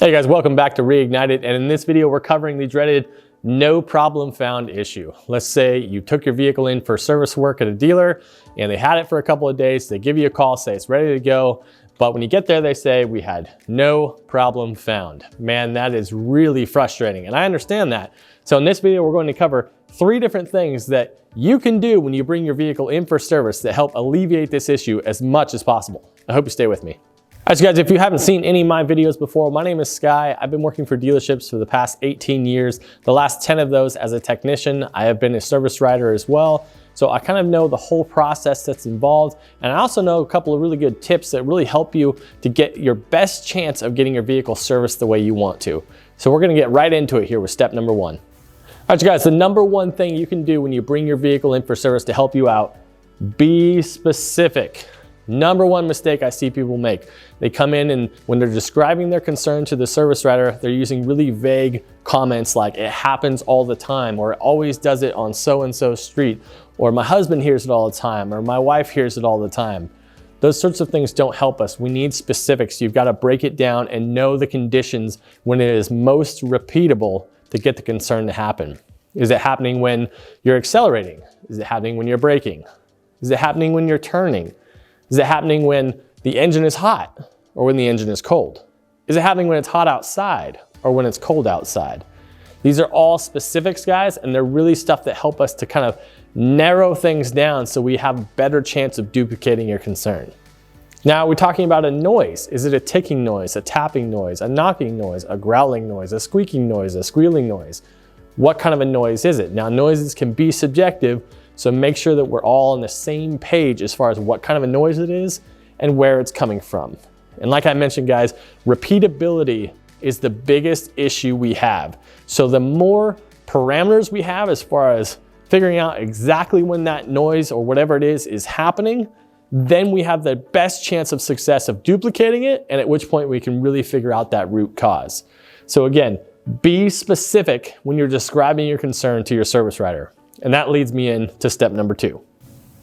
Hey guys, welcome back to Reignited, and in this video we're covering the dreaded no problem found issue. Let's say you took your vehicle in for service work at a dealer and they had it for a couple of days. They give you a call, say it's ready to go, but when you get there they say we had no problem found. Man, that is really frustrating, and I understand that. So in this video we're going to cover 3 different things that you can do when you bring your vehicle in for service that help alleviate this issue as much as possible. I hope you stay with me. All right, so guys, if you haven't seen any of my videos before, my name is Sky. I've been working for dealerships for the past 18 years. The last 10 of those as a technician. I have been a service writer as well. So I kind of know the whole process that's involved. And I also know a couple of really good tips that really help you to get your best chance of getting your vehicle serviced the way you want to. So we're gonna get right into it here with step number 1. All right, so guys, the number 1 thing you can do when you bring your vehicle in for service to help you out, be specific. Number 1 mistake I see people make. They come in and when they're describing their concern to the service writer, they're using really vague comments like it happens all the time, or it always does it on so-and-so street, or my husband hears it all the time, or my wife hears it all the time. Those sorts of things don't help us. We need specifics. You've got to break it down and know the conditions when it is most repeatable to get the concern to happen. Is it happening when you're accelerating? Is it happening when you're braking? Is it happening when you're turning? Is it happening when the engine is hot or when the engine is cold? Is it happening when it's hot outside or when it's cold outside? These are all specifics, guys, and they're really stuff that help us to kind of narrow things down so we have a better chance of duplicating your concern. Now, we're talking about a noise. Is it a ticking noise, a tapping noise, a knocking noise, a growling noise, a squeaking noise, a squealing noise? What kind of a noise is it? Now, noises can be subjective, so make sure that we're all on the same page as far as what kind of a noise it is and where it's coming from. And like I mentioned, guys, repeatability is the biggest issue we have. So the more parameters we have as far as figuring out exactly when that noise or whatever it is happening, then we have the best chance of success of duplicating it, and at which point we can really figure out that root cause. So again, be specific when you're describing your concern to your service writer. And that leads me into step number 2. All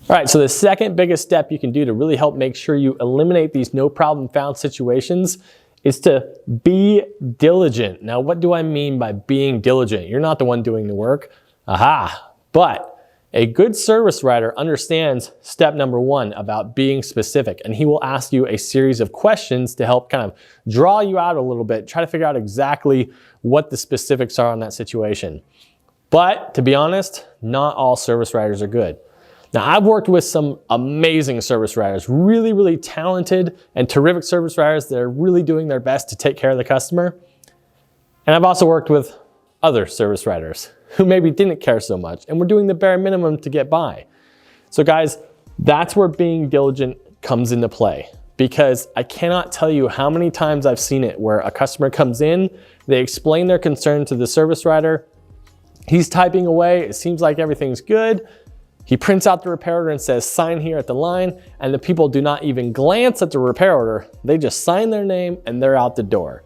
right, so the second biggest step you can do to really help make sure you eliminate these no problem found situations is to be diligent. Now, what do I mean by being diligent? You're not the one doing the work. Aha, but a good service writer understands step number 1 about being specific, and he will ask you a series of questions to help kind of draw you out a little bit, try to figure out exactly what the specifics are on that situation. But to be honest, not all service writers are good. Now, I've worked with some amazing service writers, really, really talented and terrific service writers that are really doing their best to take care of the customer. And I've also worked with other service writers who maybe didn't care so much and were doing the bare minimum to get by. So guys, that's where being diligent comes into play, because I cannot tell you how many times I've seen it where a customer comes in, they explain their concern to the service writer, he's typing away, it seems like everything's good. He prints out the repair order and says, sign here at the line, and the people do not even glance at the repair order. They just sign their name and they're out the door.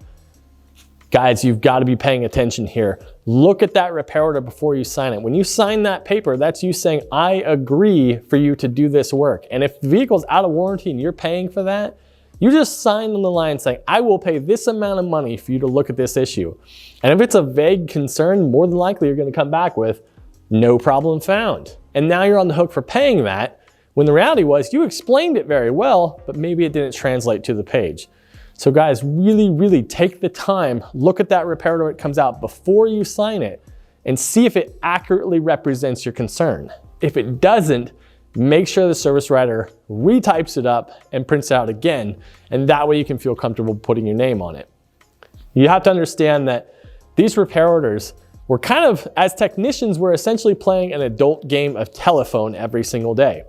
Guys, you've got to be paying attention here. Look at that repair order before you sign it. When you sign that paper, that's you saying, I agree for you to do this work. And if the vehicle's out of warranty and you're paying for that, you just sign on the line saying, I will pay this amount of money for you to look at this issue. And if it's a vague concern, more than likely you're going to come back with no problem found. And now you're on the hook for paying that, when the reality was you explained it very well, but maybe it didn't translate to the page. So guys, really, really take the time, look at that repair order when it comes out before you sign it, and see if it accurately represents your concern. If it doesn't, make sure the service writer retypes it up and prints it out again, and that way you can feel comfortable putting your name on it. You have to understand that these repair orders were kind of, as technicians, we're essentially playing an adult game of telephone every single day.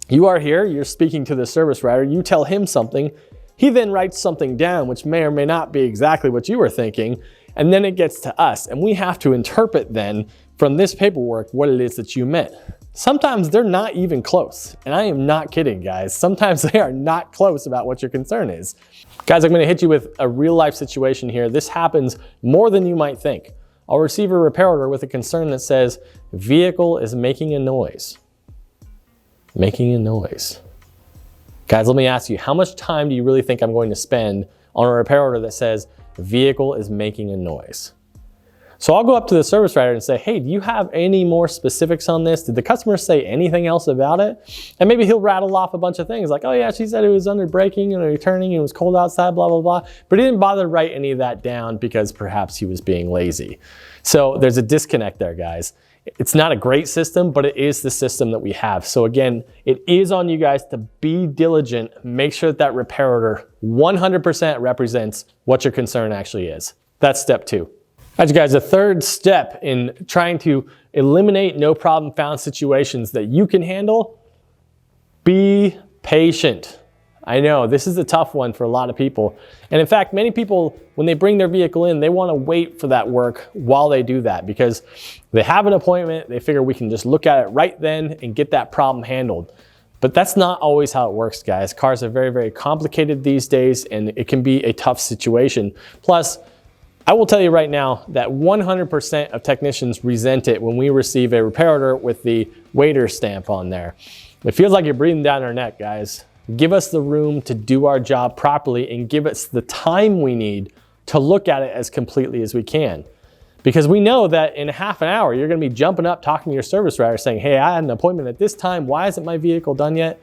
You are here, you're speaking to the service writer, you tell him something, he then writes something down which may or may not be exactly what you were thinking, and then it gets to us, and we have to interpret then from this paperwork what it is that you meant. Sometimes they're not even close, and I am not kidding, guys. Sometimes they are not close about what your concern is. Guys, I'm gonna hit you with a real life situation here. This happens more than you might think. I'll receive a repair order with a concern that says, vehicle is making a noise. Making a noise. Guys, let me ask you, how much time do you really think I'm going to spend on a repair order that says, the vehicle is making a noise. So I'll go up to the service writer and say, hey, do you have any more specifics on this? Did the customer say anything else about it? And maybe he'll rattle off a bunch of things like, oh yeah, she said it was under braking and returning and it was cold outside, blah, blah, blah. But he didn't bother to write any of that down because perhaps he was being lazy. So there's a disconnect there, guys. It's not a great system, but it is the system that we have. So again, it is on you guys to be diligent. Make sure that that repair order 100% represents what your concern actually is. That's step 2. All right, you guys, the third step in trying to eliminate no problem found situations that you can handle, be patient. I know this is a tough one for a lot of people. And in fact, many people, when they bring their vehicle in, they want to wait for that work while they do that because they have an appointment, they figure we can just look at it right then and get that problem handled. But that's not always how it works, guys. Cars are very, very complicated these days and it can be a tough situation. Plus, I will tell you right now that 100% of technicians resent it when we receive a repair order with the waiter stamp on there. It feels like you're breathing down our neck, guys. Give us the room to do our job properly and give us the time we need to look at it as completely as we can. Because we know that in half an hour, you're gonna be jumping up, talking to your service writer saying, hey, I had an appointment at this time. Why isn't my vehicle done yet?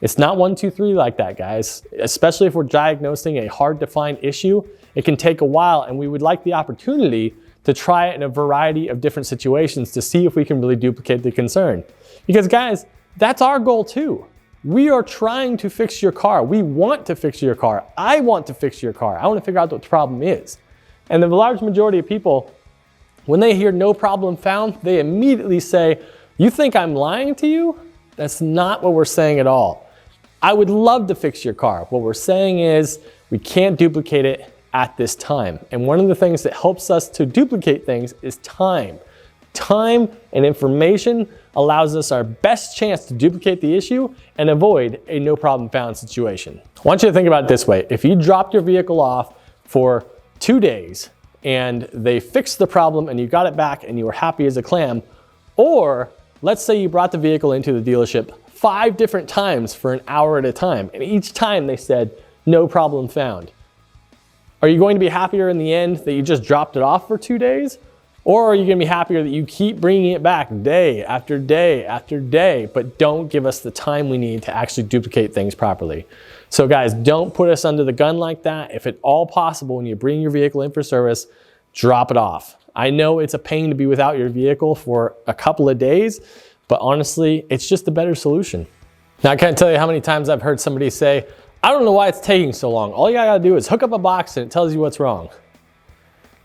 It's not 1, 2, 3 like that, guys. Especially if we're diagnosing a hard to find issue, it can take a while and we would like the opportunity to try it in a variety of different situations to see if we can really duplicate the concern. Because guys, that's our goal too. We are trying to fix your car. We want to fix your car. I want to fix your car. I want to figure out what the problem is. And the large majority of people, when they hear no problem found, they immediately say, you think I'm lying to you? That's not what we're saying at all. I would love to fix your car. What we're saying is we can't duplicate it at this time. And one of the things that helps us to duplicate things is time. Time and information allows us our best chance to duplicate the issue and avoid a no problem found situation. I want you to think about it this way. If you dropped your vehicle off for 2 days and they fixed the problem and you got it back and you were happy as a clam, or let's say you brought the vehicle into the dealership 5 different times for an hour at a time, and each time they said, no problem found. Are you going to be happier in the end that you just dropped it off for 2 days? Or are you gonna be happier that you keep bringing it back day after day after day, but don't give us the time we need to actually duplicate things properly? So guys, don't put us under the gun like that. If at all possible, when you bring your vehicle in for service, drop it off. I know it's a pain to be without your vehicle for a couple of days, but honestly, it's just a better solution. Now I can't tell you how many times I've heard somebody say, I don't know why it's taking so long. All you gotta do is hook up a box and it tells you what's wrong.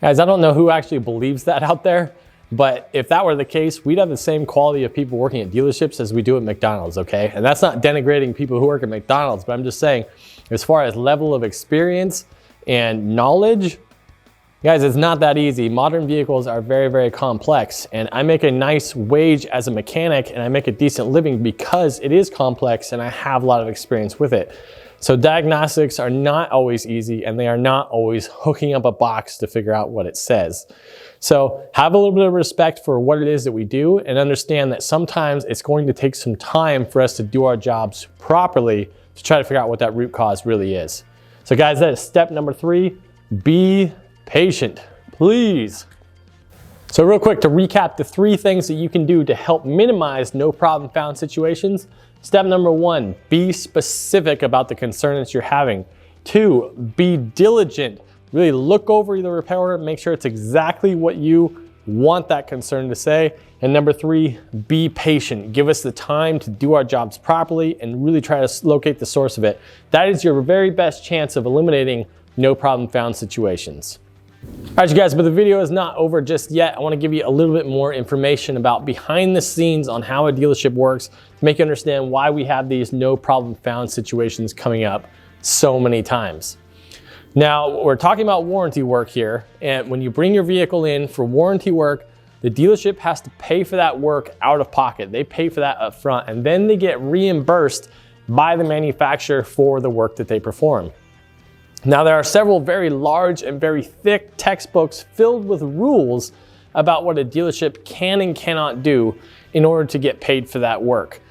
Guys, I don't know who actually believes that out there, but if that were the case, we'd have the same quality of people working at dealerships as we do at McDonald's, okay? And that's not denigrating people who work at McDonald's, but I'm just saying, as far as level of experience and knowledge, guys, it's not that easy. Modern vehicles are very, very complex, and I make a nice wage as a mechanic and I make a decent living because it is complex and I have a lot of experience with it. So diagnostics are not always easy and they are not always hooking up a box to figure out what it says. So have a little bit of respect for what it is that we do and understand that sometimes it's going to take some time for us to do our jobs properly to try to figure out what that root cause really is. So guys, that is step number 3, be patient, please. So real quick to recap the 3 things that you can do to help minimize no problem found situations. Step number 1, be specific about the concern that you're having. 2, be diligent. Really look over the repair order, make sure it's exactly what you want that concern to say. And number 3, be patient. Give us the time to do our jobs properly and really try to locate the source of it. That is your very best chance of eliminating no problem found situations. All right, you guys, but the video is not over just yet. I want to give you a little bit more information about behind the scenes on how a dealership works to make you understand why we have these no problem found situations coming up so many times. Now, we're talking about warranty work here, and when you bring your vehicle in for warranty work, the dealership has to pay for that work out of pocket. They pay for that up front, and then they get reimbursed by the manufacturer for the work that they perform. Now, there are several very large and very thick textbooks filled with rules about what a dealership can and cannot do in order to get paid for that work.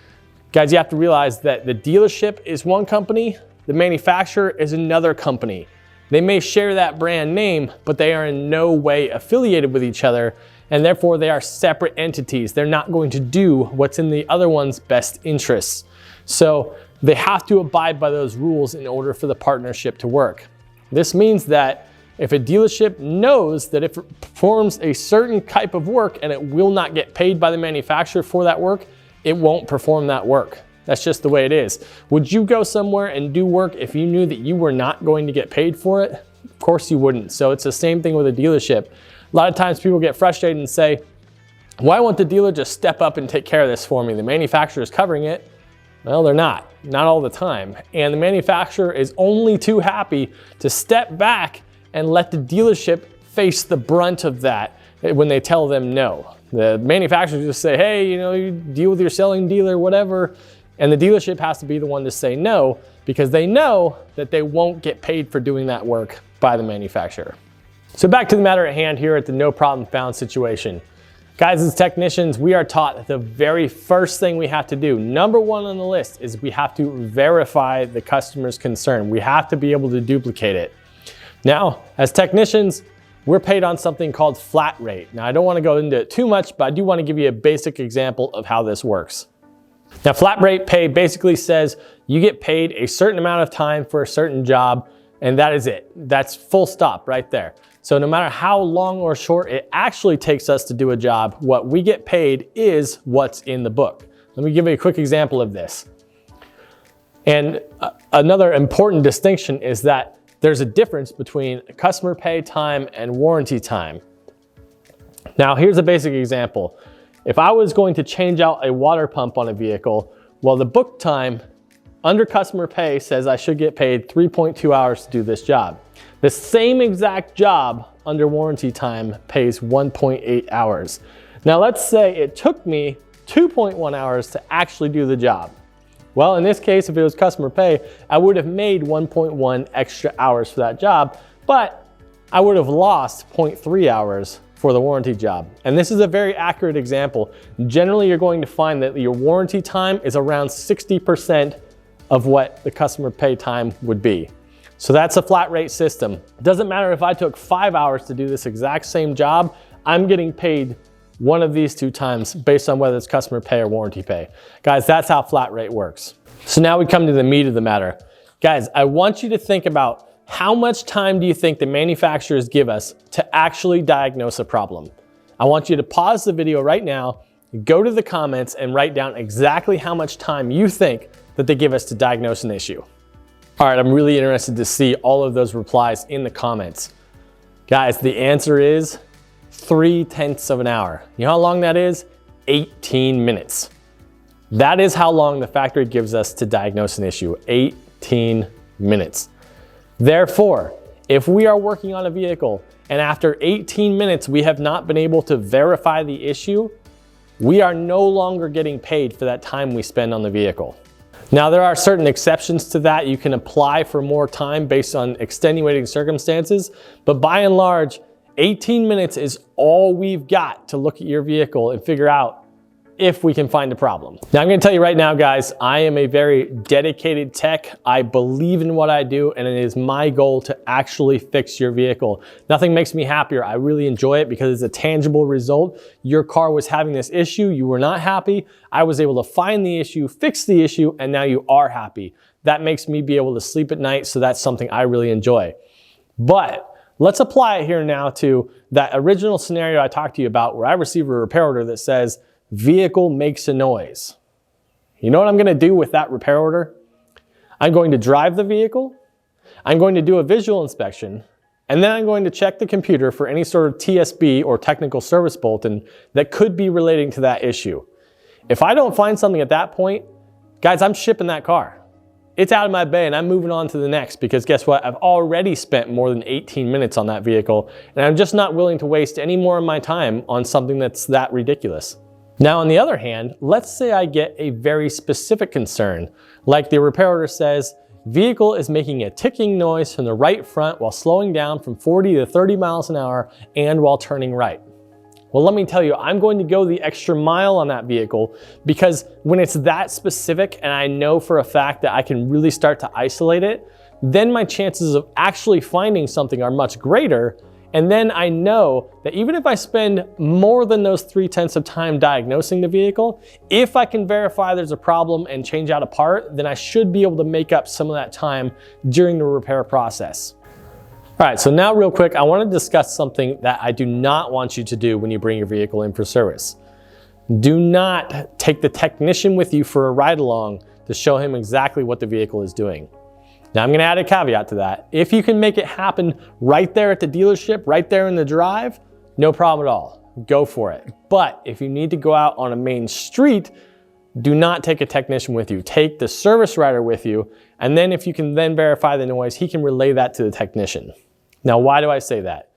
Guys, you have to realize that the dealership is one company, the manufacturer is another company. They may share that brand name, but they are in no way affiliated with each other, and therefore they are separate entities. They're not going to do what's in the other one's best interests. So they have to abide by those rules in order for the partnership to work. This means that if a dealership knows that if it performs a certain type of work and it will not get paid by the manufacturer for that work, it won't perform that work. That's just the way it is. Would you go somewhere and do work if you knew that you were not going to get paid for it? Of course you wouldn't. So it's the same thing with a dealership. A lot of times people get frustrated and say, why won't the dealer just step up and take care of this for me? The manufacturer is covering it. Well, they're not all the time. And the manufacturer is only too happy to step back and let the dealership face the brunt of that when they tell them no. The manufacturer just say, hey, you deal with your selling dealer, whatever. And the dealership has to be the one to say no, because they know that they won't get paid for doing that work by the manufacturer. So back to the matter at hand here at the no problem found situation. Guys, as technicians, we are taught that the very first thing we have to do, number one on the list, is we have to verify the customer's concern. We have to be able to duplicate it. Now, as technicians, we're paid on something called flat rate. Now, I don't want to go into it too much, but I do want to give you a basic example of how this works. Now, flat rate pay basically says you get paid a certain amount of time for a certain job, and that is it. That's full stop right there. So no matter how long or short it actually takes us to do a job, what we get paid is what's in the book. Let me give you a quick example of this. And another important distinction is that there's a difference between customer pay time and warranty time. Now, here's a basic example. If I was going to change out a water pump on a vehicle, well, the book time under customer pay says I should get paid 3.2 hours to do this job. The same exact job under warranty time pays 1.8 hours. Now, let's say it took me 2.1 hours to actually do the job. Well, in this case, if it was customer pay, I would have made 1.1 extra hours for that job, but I would have lost 0.3 hours for the warranty job. And this is a very accurate example. Generally, you're going to find that your warranty time is around 60% of what the customer pay time would be. So that's a flat rate system. It doesn't matter if I took 5 hours to do this exact same job, I'm getting paid one of these two times based on whether it's customer pay or warranty pay. Guys, that's how flat rate works. So now we come to the meat of the matter. Guys, I want you to think about how much time do you think the manufacturers give us to actually diagnose a problem? I want you to pause the video right now, go to the comments and write down exactly how much time you think that they give us to diagnose an issue. All right, I'm really interested to see all of those replies in the comments. Guys, the answer is 0.3 of an hour. You know how long that is? 18 minutes. That is how long the factory gives us to diagnose an issue, 18 minutes. Therefore, if we are working on a vehicle and after 18 minutes we have not been able to verify the issue, we are no longer getting paid for that time we spend on the vehicle. Now, there are certain exceptions to that. You can apply for more time based on extenuating circumstances, but by and large, 18 minutes is all we've got to look at your vehicle and figure out if we can find a problem. Now, I'm gonna tell you right now, guys, I am a very dedicated tech. I believe in what I do, and it is my goal to actually fix your vehicle. Nothing makes me happier. I really enjoy it because it's a tangible result. Your car was having this issue, you were not happy. I was able to find the issue, fix the issue, and now you are happy. That makes me be able to sleep at night, so that's something I really enjoy. But let's apply it here now to that original scenario I talked to you about where I receive a repair order that says, vehicle makes a noise. You know what I'm gonna do with that repair order? I'm going to drive the vehicle, I'm going to do a visual inspection, and then I'm going to check the computer for any sort of TSB or technical service bulletin that could be relating to that issue. If I don't find something at that point, guys, I'm shipping that car. It's out of my bay and I'm moving on to the next, because guess what? I've already spent more than 18 minutes on that vehicle, and I'm just not willing to waste any more of my time on something that's that ridiculous. Now, on the other hand, let's say I get a very specific concern, like the repair order says, vehicle is making a ticking noise from the right front while slowing down from 40 to 30 miles an hour and while turning right. Well, let me tell you, I'm going to go the extra mile on that vehicle, because when it's that specific and I know for a fact that I can really start to isolate it, then my chances of actually finding something are much greater. And then I know that even if I spend more than those 3/10 of time diagnosing the vehicle, if I can verify there's a problem and change out a part, then I should be able to make up some of that time during the repair process. All right, so now real quick, I want to discuss something that I do not want you to do when you bring your vehicle in for service. Do not take the technician with you for a ride along to show him exactly what the vehicle is doing. Now I'm gonna add a caveat to that. If you can make it happen right there at the dealership, right there in the drive, no problem at all, go for it. But if you need to go out on a main street, do not take a technician with you. Take the service writer with you, and then if you can then verify the noise, he can relay that to the technician. Now, why do I say that?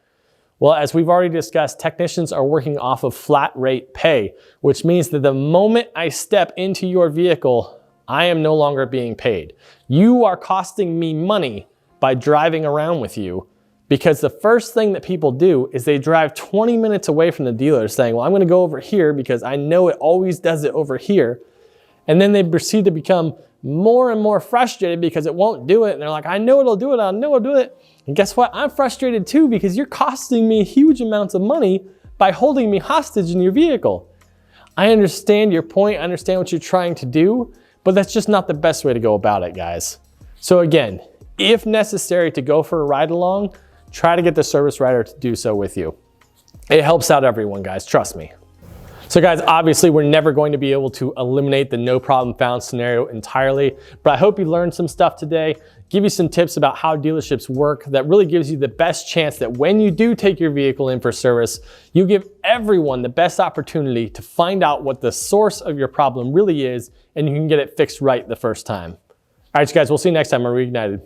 Well, as we've already discussed, technicians are working off of flat rate pay, which means that the moment I step into your vehicle, I am no longer being paid. You are costing me money by driving around with you, because the first thing that people do is they drive 20 minutes away from the dealer saying, well, I'm gonna go over here because I know it always does it over here. And then they proceed to become more and more frustrated because it won't do it. And they're like, I know it'll do it, I know it'll do it. And guess what? I'm frustrated too, because you're costing me huge amounts of money by holding me hostage in your vehicle. I understand your point, I understand what you're trying to do, but that's just not the best way to go about it, guys. So again, if necessary to go for a ride along, try to get the service writer to do so with you. It helps out everyone, guys, trust me. So guys, obviously we're never going to be able to eliminate the no problem found scenario entirely, but I hope you learned some stuff today, give you some tips about how dealerships work that really gives you the best chance that when you do take your vehicle in for service, you give everyone the best opportunity to find out what the source of your problem really is, and you can get it fixed right the first time. All right, you guys, we'll see you next time on Reignited.